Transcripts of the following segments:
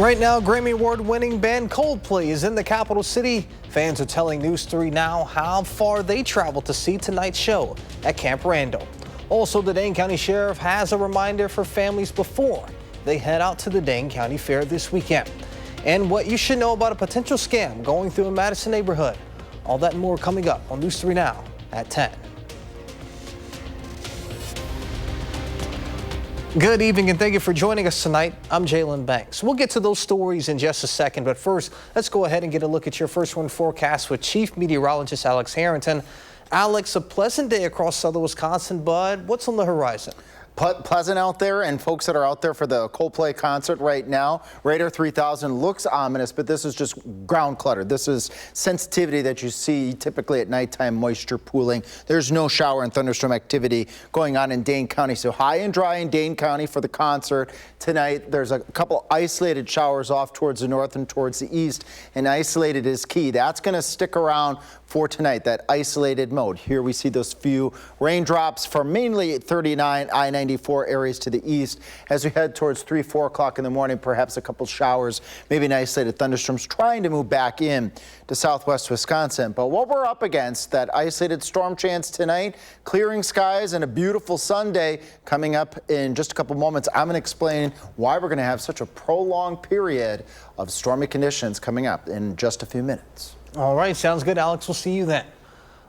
Right now, Grammy Award-winning band Coldplay is in the capital city. Fans are telling News 3 Now how far they traveled to see tonight's show at Camp Randall. Also, the Dane County Sheriff has a reminder for families before they head out to the Dane County Fair this weekend. And what you should know about a potential scam going through a Madison neighborhood. All that and more coming up on News 3 Now at 10. Good evening and thank you for joining us tonight. I'm Jalen Banks. We'll get to those stories in just a second, but first, let's go ahead and get a look at your first one forecast with Chief Meteorologist Alex Harrington. Alex, a pleasant day across southern Wisconsin, but what's on the horizon? Pleasant out there, and folks that are out there for the Coldplay concert right now, Radar 3000 looks ominous, but this is just ground clutter. This is sensitivity that you see typically at nighttime, moisture pooling. There's no shower and thunderstorm activity going on in Dane County. So high and dry in Dane County for the concert tonight. There's a couple isolated showers off towards the north and towards the east, and isolated is key. That's going to stick around for tonight, that isolated mode. Here we see those few raindrops for mainly 39 I-94 areas to the east. As we head towards 3-4 o'clock in the morning, perhaps a couple showers, maybe an isolated thunderstorms trying to move back in to southwest Wisconsin. But what we're up against, that isolated storm chance tonight, clearing skies and a beautiful Sunday coming up in just a couple moments. I'm going to explain why we're going to have such a prolonged period of stormy conditions coming up in just a few minutes. All right, sounds good, Alex. We'll see you then.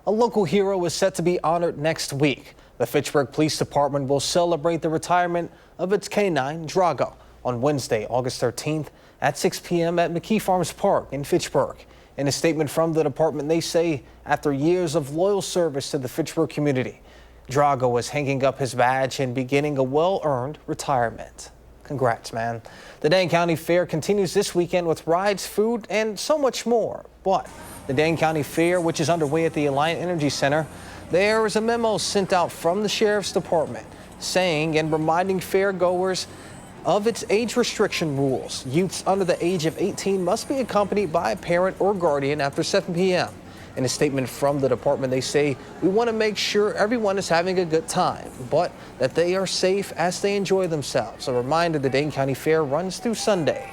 A local hero is set to be honored next week. The Fitchburg Police Department will celebrate the retirement of its canine, Drago, on Wednesday, August 13th at 6 p.m. at McKee Farms Park in Fitchburg. In a statement from the department, they say after years of loyal service to the Fitchburg community, Drago is hanging up his badge and beginning a well-earned retirement. Congrats, man. The Dane County Fair continues this weekend with rides, food, and so much more. But the Dane County Fair, which is underway at the Alliant Energy Center, there is a memo sent out from the Sheriff's Department saying and reminding fairgoers of its age restriction rules. Youths under the age of 18 must be accompanied by a parent or guardian after 7 p.m. In a statement from the department, they say, we want to make sure everyone is having a good time, but that they are safe as they enjoy themselves. A reminder, the Dane County Fair runs through Sunday.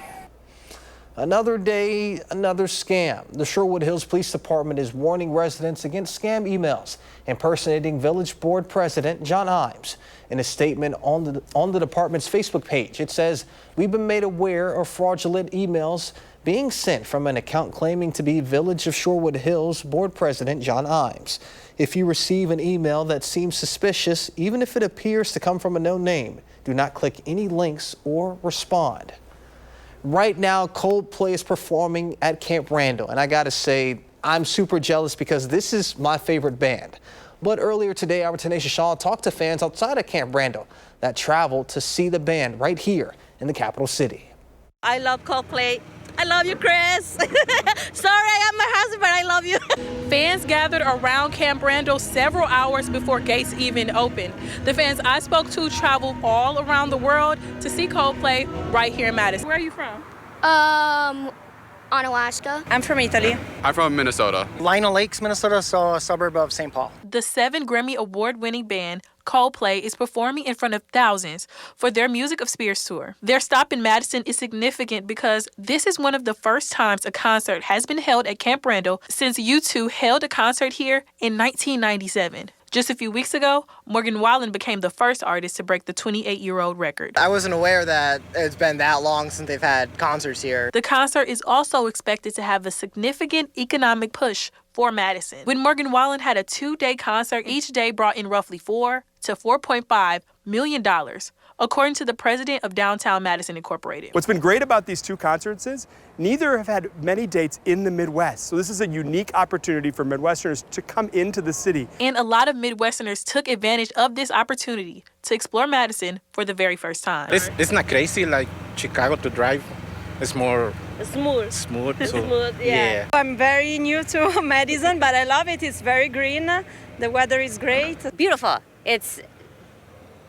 Another day, another scam. The Sherwood Hills Police Department is warning residents against scam emails impersonating Village Board President John Imes. In a statement on the department's Facebook page, it says, we've been made aware of fraudulent emails being sent from an account claiming to be Village of Sherwood Hills Board President John Imes. If you receive an email that seems suspicious, even if it appears to come from a known name, do not click any links or respond. Right now, Coldplay is performing at Camp Randall, and I gotta say, I'm super jealous because this is my favorite band. But earlier today, our Tenacious Shaw talked to fans outside of Camp Randall that traveled to see the band right here in the capital city. I love Coldplay. I love you, Chris. Sorry, I am my husband, but I love you. Fans gathered around Camp Randall several hours before gates even opened. The fans I spoke to traveled all around the world to see Coldplay right here in Madison. Where are you from? On Alaska. I'm from Italy. I'm from Minnesota. Lino Lakes, Minnesota, so a suburb of St. Paul. The 7 Grammy Award-winning band Coldplay is performing in front of thousands for their Music of Spears tour. Their stop in Madison is significant because this is one of the first times a concert has been held at Camp Randall since U2 held a concert here in 1997. Just a few weeks ago, Morgan Wallen became the first artist to break the 28-year-old record. I wasn't aware that it's been that long since they've had concerts here. The concert is also expected to have a significant economic push for Madison. When Morgan Wallen had a 2-day concert, each day brought in roughly $4 to $4.5 million, according to the president of Downtown Madison Incorporated. What's been great about these 2 concerts is neither have had many dates in the Midwest. So this is a unique opportunity for Midwesterners to come into the city. And a lot of Midwesterners took advantage of this opportunity to explore Madison for the very first time. It's not crazy like Chicago to drive. It's more Smooth. smooth. Smooth, yeah. I'm very new to Madison, but I love it. It's very green. The weather is great. Beautiful. It's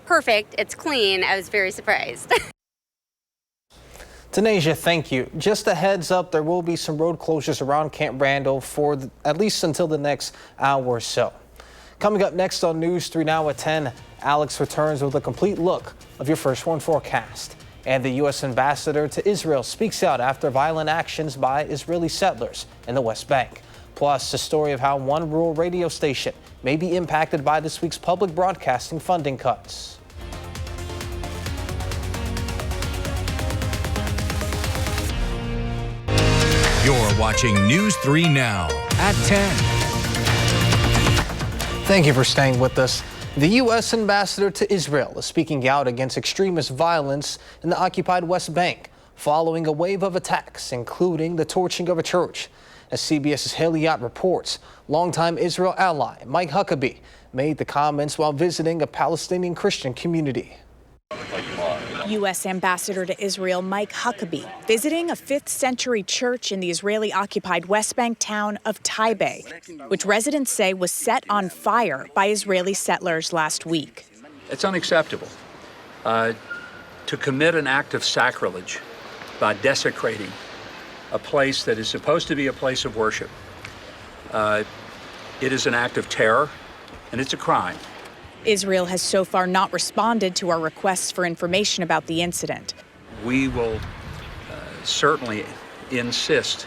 perfect. It's clean. I was very surprised. Tanasia, thank you. Just a heads up, there will be some road closures around Camp Randall for at least until the next hour or so. Coming up next on News 3 Now at 10, Alex returns with a complete look of your first one forecast. And the U.S. ambassador to Israel speaks out after violent actions by Israeli settlers in the West Bank. Plus, a story of how one rural radio station may be impacted by this week's public broadcasting funding cuts. You're watching News 3 Now at 10. Thank you for staying with us. The U.S. ambassador to Israel is speaking out against extremist violence in the occupied West Bank following a wave of attacks, including the torching of a church. As CBS's Haley Ott reports, longtime Israel ally Mike Huckabee made the comments while visiting a Palestinian Christian community. U.S. Ambassador to Israel Mike Huckabee visiting a 5th century church in the Israeli-occupied West Bank town of Taibe, which residents say was set on fire by Israeli settlers last week. It's unacceptable to commit an act of sacrilege by desecrating a place that is supposed to be a place of worship. It is an act of terror, and it's a crime. Israel has so far not responded to our requests for information about the incident. We will certainly insist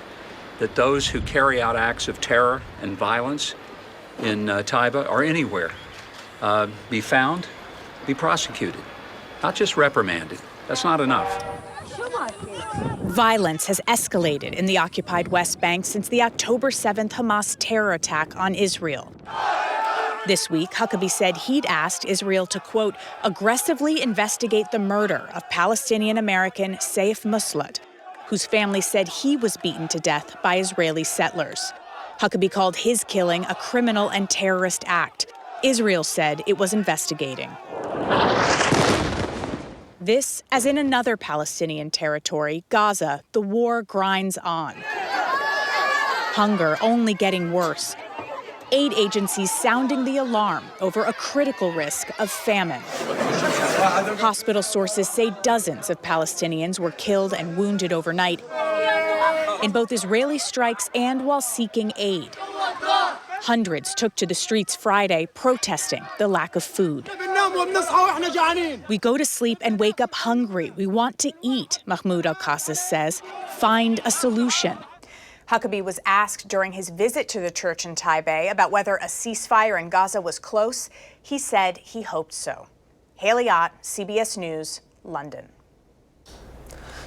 that those who carry out acts of terror and violence in Taiba or anywhere be found, be prosecuted, not just reprimanded. That's not enough. Violence has escalated in the occupied West Bank since the October 7th Hamas terror attack on Israel. This week, Huckabee said he'd asked Israel to, quote, aggressively investigate the murder of Palestinian-American Saif Muslat, whose family said he was beaten to death by Israeli settlers. Huckabee called his killing a criminal and terrorist act. Israel said it was investigating. This, as in another Palestinian territory, Gaza, the war grinds on. Hunger only getting worse. Aid agencies sounding the alarm over a critical risk of famine. Hospital sources say dozens of Palestinians were killed and wounded overnight in both Israeli strikes and while seeking aid. Hundreds took to the streets Friday protesting the lack of food. We go to sleep and wake up hungry. We want to eat, Mahmoud Al-Qassas says. Find a solution. Huckabee was asked during his visit to the church in Taibe about whether a ceasefire in Gaza was close. He said he hoped so. Haley Ott, CBS News, London.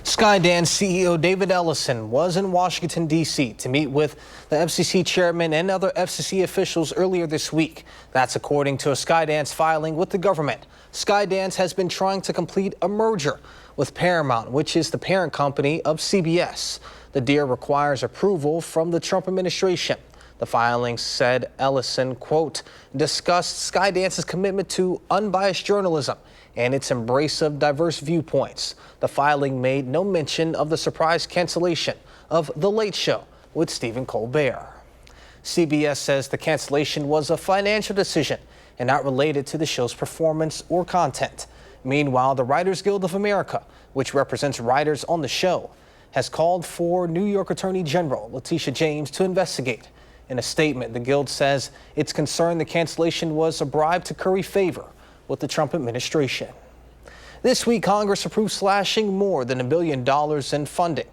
Skydance CEO David Ellison was in Washington, D.C. to meet with the FCC chairman and other FCC officials earlier this week. That's according to a Skydance filing with the government. Skydance has been trying to complete a merger with Paramount, which is the parent company of CBS. The deal requires approval from the Trump administration. The filing said Ellison, quote, discussed Skydance's commitment to unbiased journalism and its embrace of diverse viewpoints. The filing made no mention of the surprise cancellation of The Late Show with Stephen Colbert. CBS says the cancellation was a financial decision and not related to the show's performance or content. Meanwhile, the Writers Guild of America, which represents writers on the show, has called for New York Attorney General Letitia James to investigate. In a statement, the Guild says it's concerned the cancellation was a bribe to curry favor with the Trump administration. This week, Congress approved slashing more than $1 billion in funding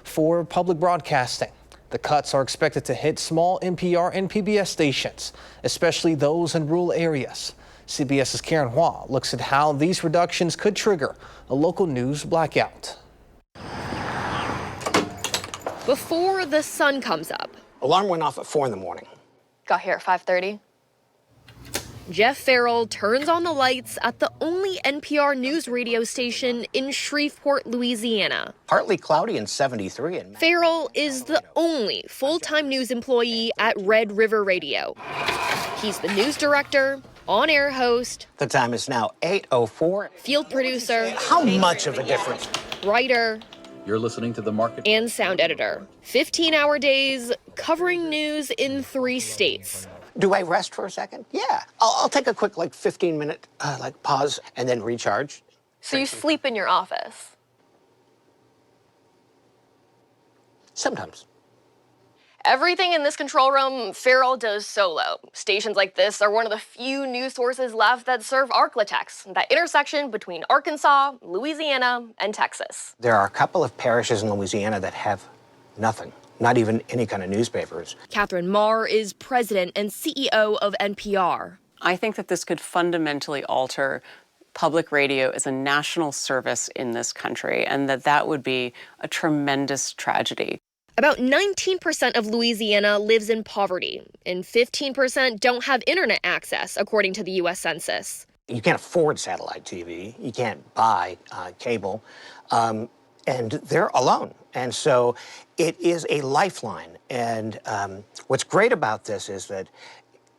for public broadcasting. The cuts are expected to hit small NPR and PBS stations, especially those in rural areas. CBS's Karen Hua looks at how these reductions could trigger a local news blackout. Before the sun comes up. Alarm went off at 4 in the morning. Got here at 5:30. Jeff Farrell turns on the lights at the only NPR news radio station in Shreveport, Louisiana. Partly cloudy and 73. Farrell is the only full-time news employee at Red River Radio. He's the news director, on-air host. The time is now 8:04. Field producer. How much of a difference? Writer. You're listening to The Market. And sound editor. 15-hour days covering news in 3 states. Do I rest for a second? Yeah. I'll take a quick 15-minute pause and then recharge. So you sleep in your office? Sometimes. Everything in this control room, Farrell does solo. Stations like this are one of the few news sources left that serve Arklatex, that intersection between Arkansas, Louisiana, and Texas. There are a couple of parishes in Louisiana that have nothing, not even any kind of newspapers. Catherine Marr is president and CEO of NPR. I think that this could fundamentally alter public radio as a national service in this country, and that would be a tremendous tragedy. About 19% of Louisiana lives in poverty, and 15% don't have internet access, according to the U.S. Census. You can't afford satellite TV. You can't buy cable, and they're alone. And so it is a lifeline. And what's great about this is that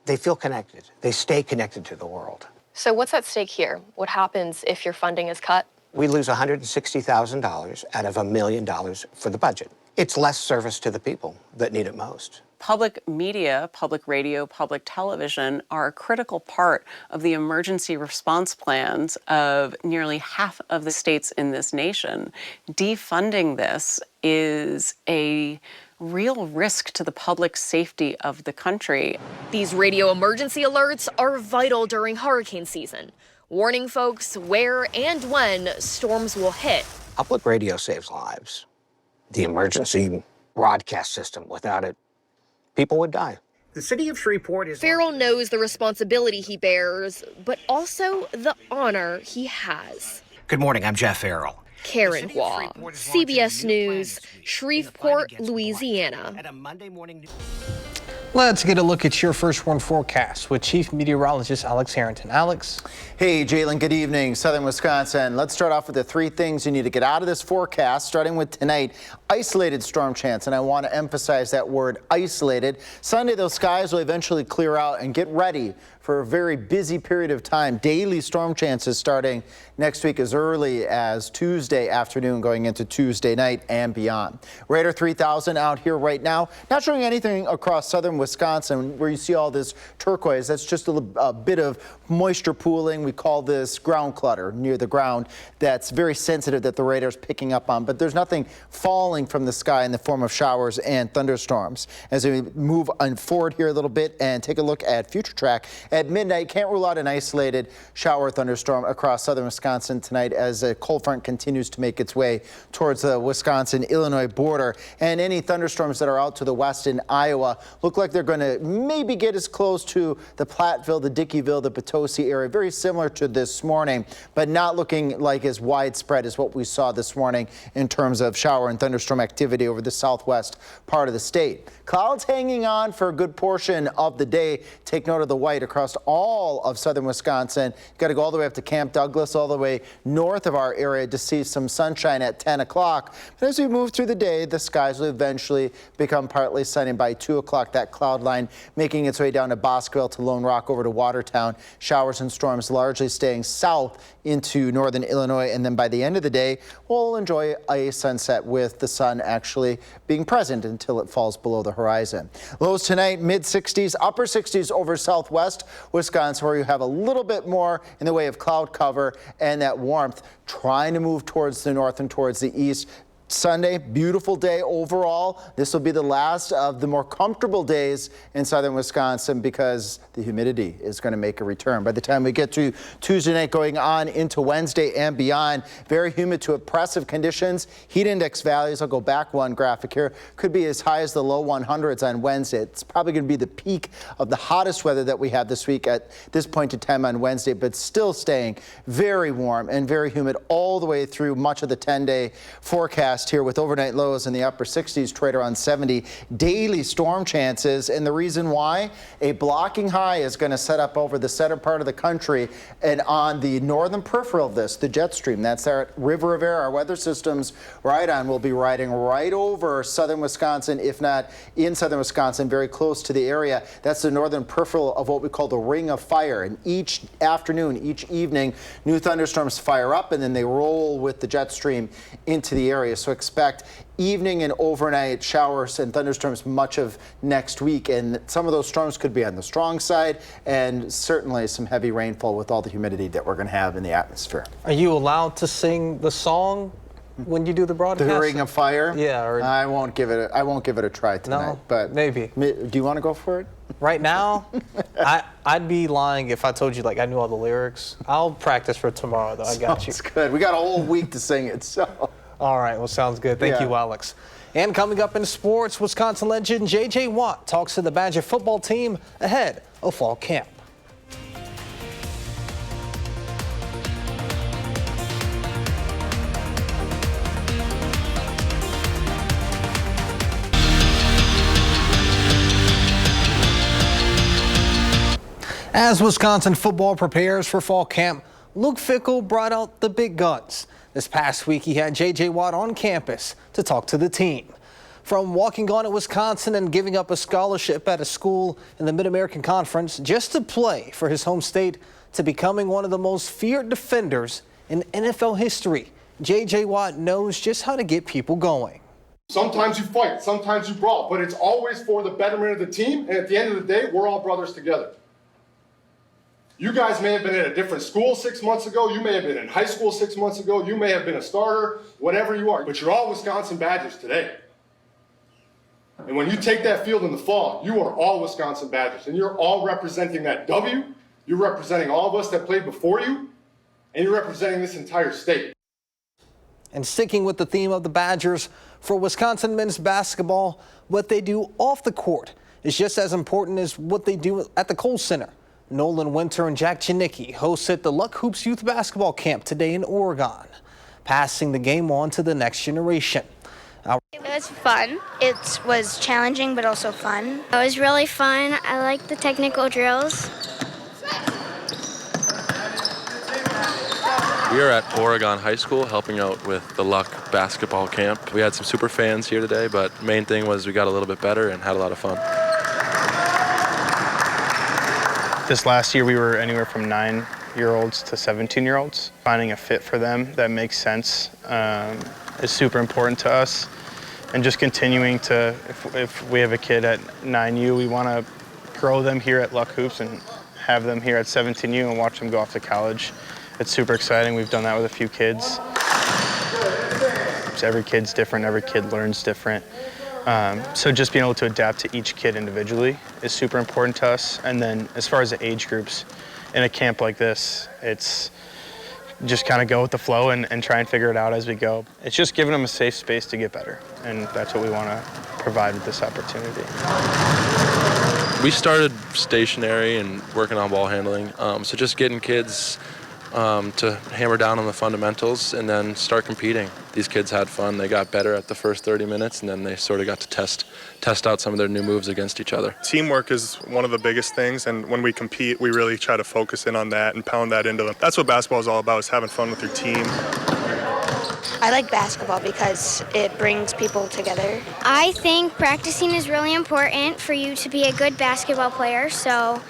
they feel connected. They stay connected to the world. So what's at stake here? What happens if your funding is cut? We lose $160,000 out of $1 million for the budget. It's less service to the people that need it most. Public media, public radio, public television are a critical part of the emergency response plans of nearly half of the states in this nation. Defunding this is a real risk to the public safety of the country. These radio emergency alerts are vital during hurricane season, warning folks where and when storms will hit. Public radio saves lives. The emergency broadcast system, without it, people would die. The city of Shreveport is... Farrell knows the responsibility he bears, but also the honor he has. Good morning, I'm Jeff Farrell. Karen Hua, CBS News, Shreveport, Louisiana. Let's get a look at your first warn forecast with Chief Meteorologist Alex Harrington. Alex. Hey, Jalen, good evening. Southern Wisconsin. Let's start off with the three things you need to get out of this forecast, starting with tonight. Isolated storm chance, and I want to emphasize that word isolated. Sunday, those skies will eventually clear out, and get ready for a very busy period of time. Daily storm chances starting next week as early as Tuesday afternoon going into Tuesday night and beyond. Radar 3000 out here right now, not showing anything across southern Wisconsin where you see all this turquoise. That's just a bit of moisture pooling. We call this ground clutter near the ground. That's very sensitive that the radar's picking up on, but there's nothing falling from the sky in the form of showers and thunderstorms. As we move on forward here a little bit and take a look at future track, at midnight, can't rule out an isolated shower thunderstorm across southern Wisconsin tonight as a cold front continues to make its way towards the Wisconsin-Illinois border. And any thunderstorms that are out to the west in Iowa look like they're going to maybe get as close to the Platteville, the Dickeyville, the Potosi area, very similar to this morning, but not looking like as widespread as what we saw this morning in terms of shower and thunderstorm activity over the southwest part of the state. Clouds hanging on for a good portion of the day. Take note of the white across all of southern Wisconsin. Got to go all the way up to Camp Douglas, all the way north of our area to see some sunshine at 10 o'clock. But as we move through the day, the skies will eventually become partly sunny by 2 o'clock. That cloud line making its way down to Bosqueville to Lone Rock over to Watertown. Showers and storms largely staying south into northern Illinois. And then by the end of the day, we'll enjoy a sunset with the sun actually being present until it falls below the horizon. Lows tonight, mid 60s, upper 60s over southwest Wisconsin, where you have a little bit more in the way of cloud cover and that warmth trying to move towards the north and towards the east. Sunday, beautiful day overall. This will be the last of the more comfortable days in southern Wisconsin because the humidity is going to make a return. By the time we get to Tuesday night going on into Wednesday and beyond, very humid to oppressive conditions. Heat index values, I'll go back one graphic here, could be as high as the low 100s on Wednesday. It's probably going to be the peak of the hottest weather that we have this week at this point in time on Wednesday, but still staying very warm and very humid all the way through much of the 10-day forecast here with overnight lows in the upper 60s, trade around 70. Daily storm chances, and the reason why, a blocking high is going to set up over the center part of the country and on the northern peripheral of this, the jet stream. That's our River of Air, our weather systems right on will be riding right over southern Wisconsin, if not in southern Wisconsin, very close to the area. That's the northern peripheral of what we call the ring of fire. And each afternoon, each evening, new thunderstorms fire up and then they roll with the jet stream into the area. So expect evening and overnight showers and thunderstorms much of next week, and some of those storms could be on the strong side and certainly some heavy rainfall with all the humidity that we're going to have in the atmosphere. Are you allowed to sing the song? when you do the broadcast? The Ring of Fire? Yeah. Or... I won't give it a try tonight. No, but maybe. Do you want to go for it? Right now, I'd be lying if I told you like I knew all the lyrics. I'll practice for tomorrow though. I got you. Sounds good. We got a whole week to sing it, so. All right. Well, sounds good. Thank you, Alex. And coming up in sports, Wisconsin legend J.J. Watt talks to the Badger football team ahead of fall camp. As Wisconsin football prepares for fall camp, Luke Fickell brought out the big guns. This past week, he had J.J. Watt on campus to talk to the team. From walking on at Wisconsin and giving up a scholarship at a school in the Mid-American Conference just to play for his home state to becoming one of the most feared defenders in NFL history, J.J. Watt knows just how to get people going. Sometimes you fight, sometimes you brawl, but it's always for the betterment of the team, and at the end of the day, we're all brothers together. You guys may have been at a different school 6 months ago. You may have been in high school 6 months ago. You may have been a starter, whatever you are. But you're all Wisconsin Badgers today. And when you take that field in the fall, you are all Wisconsin Badgers. And you're all representing that W. You're representing all of us that played before you. And you're representing this entire state. And sticking with the theme of the Badgers, for Wisconsin men's basketball, what they do off the court is just as important as what they do at the Kohl Center. Nolan Winter and Jack Janicki hosted the Luck Hoops Youth Basketball Camp today in Oregon, passing the game on to the next generation. It was fun. It was challenging, but also fun. It was really fun. I liked the technical drills. We are at Oregon High School helping out with the Luck Basketball Camp. We had some super fans here today, but main thing was we got a little bit better and had a lot of fun. This last year we were anywhere from 9-year-olds to 17-year-olds. Finding a fit for them that makes sense is super important to us. And just continuing to, if we have a kid at 9U, we want to grow them here at Luck Hoops and have them here at 17U and watch them go off to college. It's super exciting. We've done that with a few kids. Every kid's different, every kid learns different. So just being able to adapt to each kid individually is super important to us. And then as far as the age groups, in a camp like this, it's just kind of go with the flow and try and figure it out as we go. It's just giving them a safe space to get better. And that's what we want to provide with this opportunity. We started stationary and working on ball handling. So just getting kids to hammer down on the fundamentals and then start competing. These kids had fun. They got better at the first 30 minutes, and then they sort of got to test out some of their new moves against each other. Teamwork is one of the biggest things, and when we compete, we really try to focus in on that and pound that into them. That's what basketball is all about, is having fun with your team. I like basketball because it brings people together. I think practicing is really important for you to be a good basketball player, so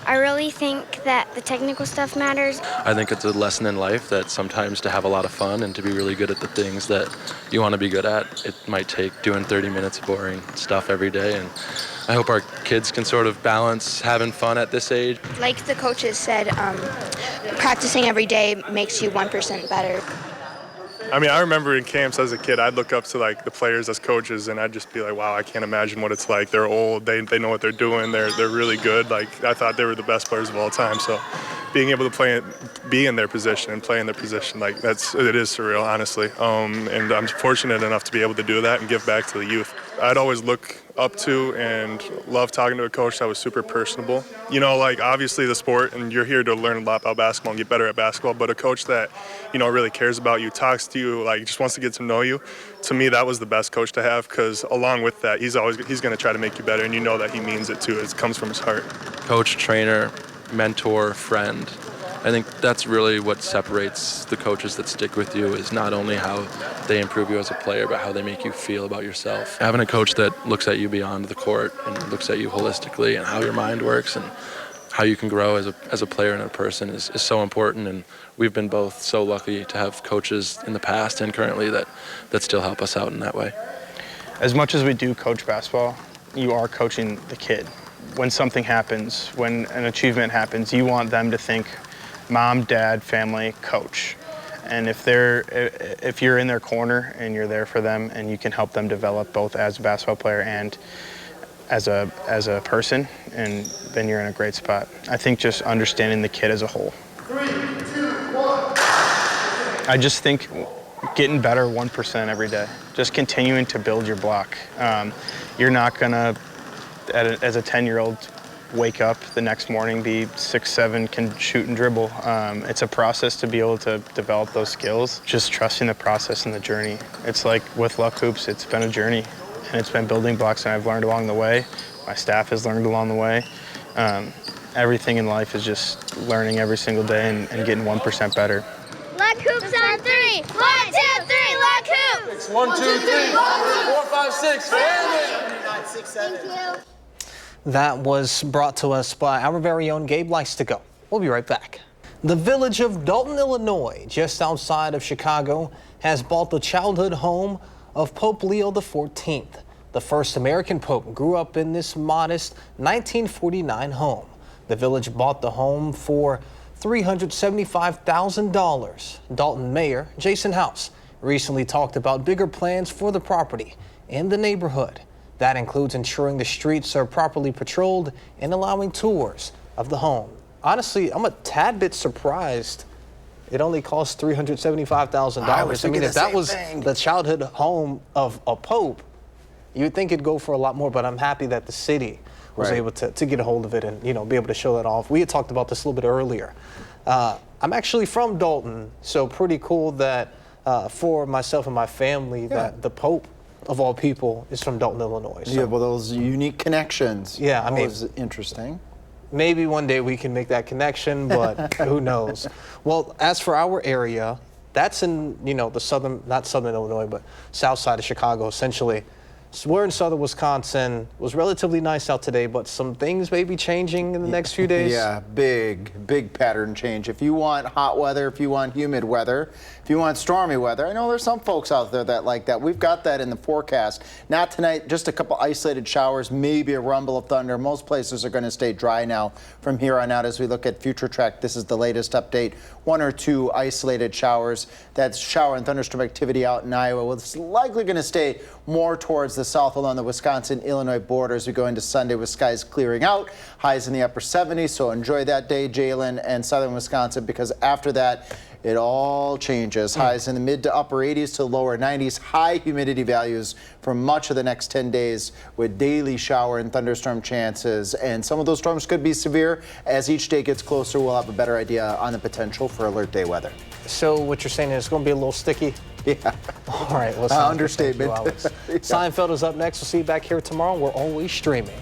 I really think that the technical stuff matters. I think it's a lesson in life that sometimes to have a lot of fun and to be really good at the things that you want to be good at, it might take doing 30 minutes of boring stuff every day. And I hope our kids can sort of balance having fun at this age. Like the coaches said, practicing every day makes you 1% better. I mean, I remember in camps as a kid, I'd look up to like the players as coaches, and I'd just be like, wow, I can't imagine what it's like. They're old, they know what they're doing, they're really good. Like, I thought they were the best players of all time. So being able to be in their position and play in their position, like it is surreal, honestly. And I'm fortunate enough to be able to do that and give back to the youth. I'd always look up to and love talking to a coach that was super personable. You know, like obviously the sport, and you're here to learn a lot about basketball and get better at basketball, but a coach that, you know, really cares about you, talks to you, like just wants to get to know you. To me, that was the best coach to have, because along with that, he's going to try to make you better, and you know that he means it too. It comes from his heart. Coach, trainer, mentor, friend. I think that's really what separates the coaches that stick with you, is not only how they improve you as a player, but how they make you feel about yourself. Having a coach that looks at you beyond the court and looks at you holistically and how your mind works and how you can grow as a player and a person is so important. And we've been both so lucky to have coaches in the past and currently that still help us out in that way. As much as we do coach basketball, you are coaching the kid. When something happens, when an achievement happens, you want them to think, mom, dad, family, coach. And if you're in their corner and you're there for them and you can help them develop both as a basketball player and as a person, and then you're in a great spot. I think just understanding the kid as a whole. 3, 2, 1. I just think getting better 1% every day, just continuing to build your block. You're not gonna, as a 10-year-old, wake up the next morning, be 6'7", can shoot and dribble. It's a process to be able to develop those skills. Just trusting the process and the journey. It's like with Luck Hoops, it's been a journey. And it's been building blocks that I've learned along the way. My staff has learned along the way. Everything in life is just learning every single day and getting 1% better. Luck Hoops on 3. 1, 2, 3, Luck Hoops. 1, 2, 3, 4, 5, 6. Thank you. That was brought to us by our very own Gabe Likes to Go. We'll be right back. The village of Dalton, Illinois, just outside of Chicago, has bought the childhood home of Pope Leo XIV. The first American pope grew up in this modest 1949 home. The village bought the home for $375,000. Dalton Mayor Jason House recently talked about bigger plans for the property and the neighborhood. That includes ensuring the streets are properly patrolled and allowing tours of the home. Honestly, I'm a tad bit surprised it only cost $375,000. I mean, if that was the childhood home of a pope, you'd think it'd go for a lot more, but I'm happy that the city was able to get a hold of it and, you know, be able to show that off. We had talked about this a little bit earlier. I'm actually from Dalton, so pretty cool that for myself and my family that the Pope of all people is from Dalton, Illinois. So. Yeah, well, those unique connections. Yeah, I mean, was interesting. Maybe one day we can make that connection, but who knows? Well, as for our area, that's in, you know, the southern, not southern Illinois, but south side of Chicago, essentially. So we're in southern Wisconsin. It was relatively nice out today, but some things may be changing in the next few days. Yeah, big pattern change. If you want hot weather, if you want humid weather, if you want stormy weather, I know there's some folks out there that like that. We've got that in the forecast. Not tonight, just a couple isolated showers, maybe a rumble of thunder. Most places are going to stay dry now from here on out as we look at Future Track. This is the latest update. 1 or 2 isolated showers. That's shower and thunderstorm activity out in Iowa. Well, it's likely going to stay more towards the south along the Wisconsin-Illinois border as we go into Sunday with skies clearing out. Highs in the upper 70s, so enjoy that day, Jalen, and southern Wisconsin, because after that, it all changes. Highs in the mid to upper 80s to lower 90s. High humidity values for much of the next 10 days with daily shower and thunderstorm chances. And some of those storms could be severe. As each day gets closer, we'll have a better idea on the potential for alert day weather. So what you're saying is it's going to be a little sticky? Yeah. All right. Well, understatement. Seinfeld is up next. We'll see you back here tomorrow. We're always streaming.